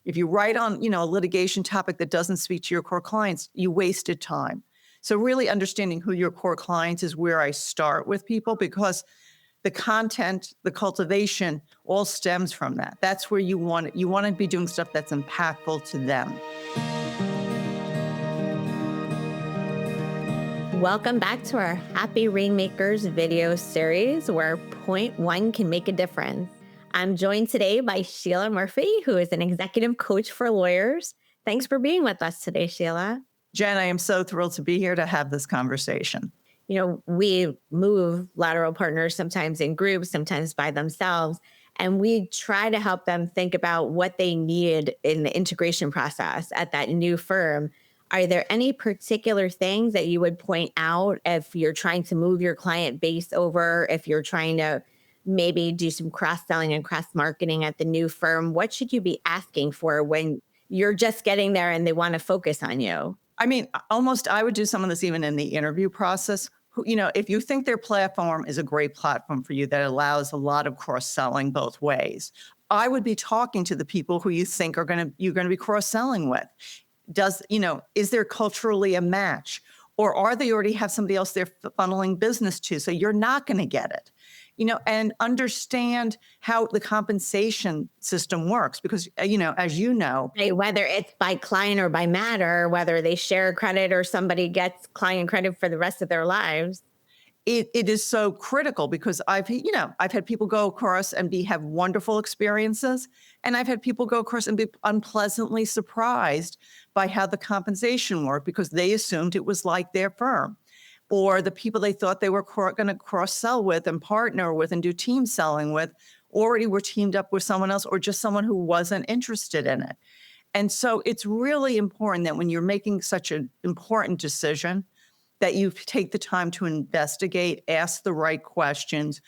If you write on, a litigation topic that doesn't speak to your core clients, you wasted time. So really understanding who your core clients is where I start with people, because the content, the cultivation all stems from that. That's where you want to be doing stuff that's impactful to them. Welcome back to our Happy Rainmakers video series where point one can make a difference. I'm joined today by Sheila Murphy, who is an executive coach for lawyers. Thanks for being with us today, Sheila. Jen, I am so thrilled to be here to have this conversation. We move lateral partners sometimes in groups, sometimes by themselves, and we try to help them think about what they need in the integration process at that new firm. Are there any particular things that you would point out if you're trying to move your client base over, if you're trying to maybe do some cross-selling and cross-marketing at the new firm? What should you be asking for when you're just getting there and they want to focus on you? I mean, almost I would do some of this even in the interview process. If you think their platform is a great platform for you that allows a lot of cross-selling both ways, I would be talking to the people who you think you're going to be cross-selling with. Is there culturally a match? Or are they already have somebody else they're funneling business to? So you're not going to get it. And understand how the compensation system works. Because, as you know, Right, whether it's by client or by matter, whether they share credit or somebody gets client credit for the rest of their lives. it is so critical because I've had people go across and have wonderful experiences. And I've had people go across and be unpleasantly surprised by how the compensation worked because they assumed it was like their firm. Or the people they thought they were going to cross-sell with and partner with and do team selling with already were teamed up with someone else or just someone who wasn't interested in it. And so it's really important that when you're making such an important decision, that you take the time to investigate, ask the right questions,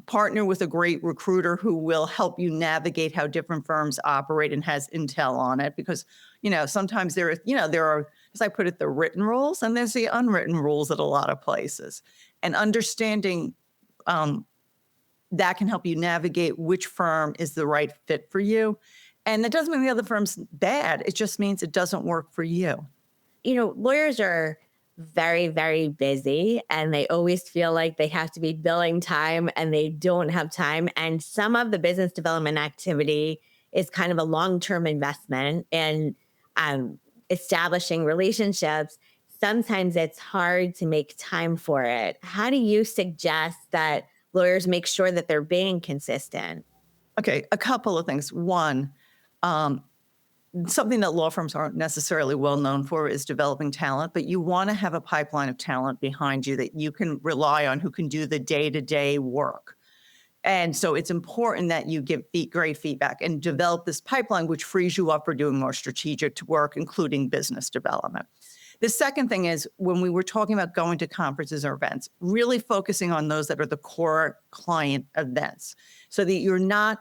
partner with a great recruiter who will help you navigate how different firms operate and has intel on it. Because, sometimes there are, as I put it, the written rules and there's the unwritten rules at a lot of places. And understanding that can help you navigate which firm is the right fit for you. And that doesn't mean the other firm's bad. It just means it doesn't work for you. Lawyers are very, very busy and they always feel like they have to be billing time and they don't have time. And some of the business development activity is kind of a long-term investment in establishing relationships. Sometimes it's hard to make time for it. How do you suggest that lawyers make sure that they're being consistent? Okay, a couple of things. One, something that law firms aren't necessarily well known for is developing talent, but you want to have a pipeline of talent behind you that you can rely on who can do the day-to-day work. And so it's important that you give great feedback and develop this pipeline, which frees you up for doing more strategic work, including business development. The second thing is when we were talking about going to conferences or events, really focusing on those that are the core client events so that you're not,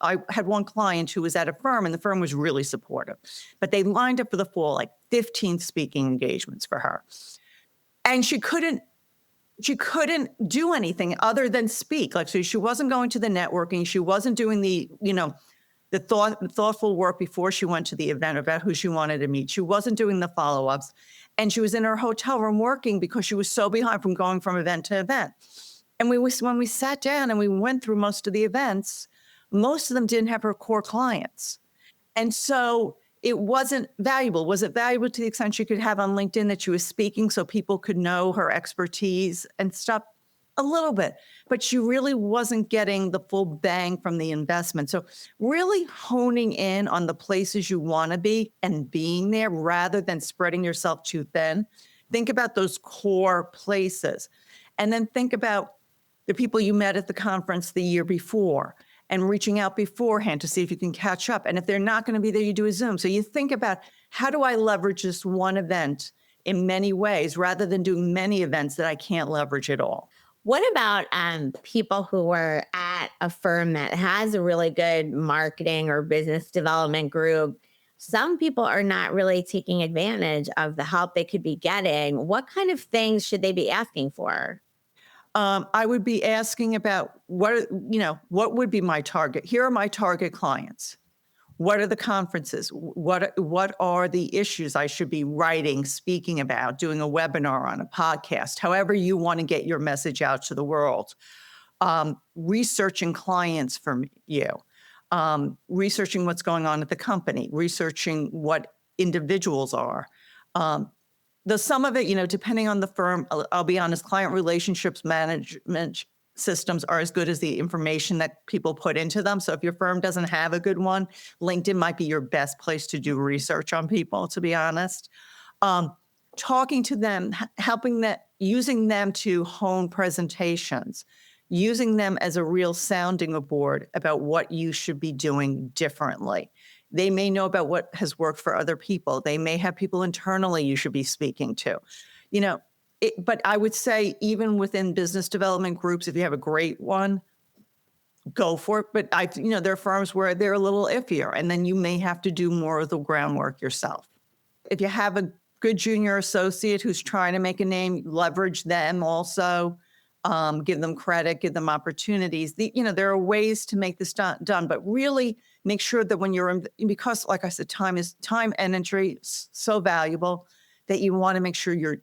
I had one client who was at a firm and the firm was really supportive, but they lined up for the fall, like 15 speaking engagements for her. And she couldn't do anything other than speak. So she wasn't going to the networking. She wasn't doing the thoughtful work before she went to the event about who she wanted to meet. She wasn't doing the follow-ups. And she was in her hotel room working because she was so behind from going from event to event. And when we sat down and we went through most of the events, most of them didn't have her core clients. And so it wasn't valuable. Was it valuable to the extent she could have on LinkedIn that she was speaking so people could know her expertise and stuff? A little bit, but she really wasn't getting the full bang from the investment. So really honing in on the places you want to be and being there rather than spreading yourself too thin. Think about those core places. And then think about the people you met at the conference the year before and reaching out beforehand to see if you can catch up. And if they're not going to be there, you do a Zoom. So you think about, how do I leverage this one event in many ways rather than doing many events that I can't leverage at all? What about people who are at a firm that has a really good marketing or business development group? Some people are not really taking advantage of the help they could be getting. What kind of things should they be asking for? I would be asking about what would be my target? Here are my target clients. What are the conferences? What are the issues I should be writing, speaking about, doing a webinar on, a podcast, however you want to get your message out to the world. Researching clients from you, researching what's going on at the company, researching what individuals are. The sum of it, depending on the firm, I'll be honest, client relationships management systems are as good as the information that people put into them. So if your firm doesn't have a good one, LinkedIn might be your best place to do research on people, to be honest. Talking to them, helping them, using them to hone presentations, using them as a real sounding board about what you should be doing differently. They may know about what has worked for other people. They may have people internally you should be speaking to. But I would say even within business development groups, if you have a great one, go for it. But there are firms where they're a little iffier, and then you may have to do more of the groundwork yourself. If you have a good junior associate who's trying to make a name, leverage them also. Give them credit, give them opportunities. There are ways to make this done, but really make sure that when you're in, because like I said, time and energy is so valuable that you want to make sure you're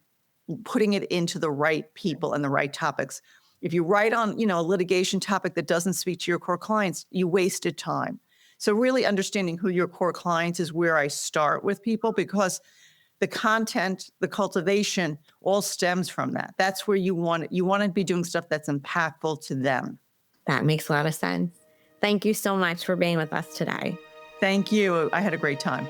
putting it into the right people and the right topics. If you write on, a litigation topic that doesn't speak to your core clients, you wasted time. So really understanding who your core clients is where I start with people, because the content, the cultivation all stems from that. That's where you want to be doing stuff that's impactful to them. That makes a lot of sense. Thank you so much for being with us today. Thank you. I had a great time.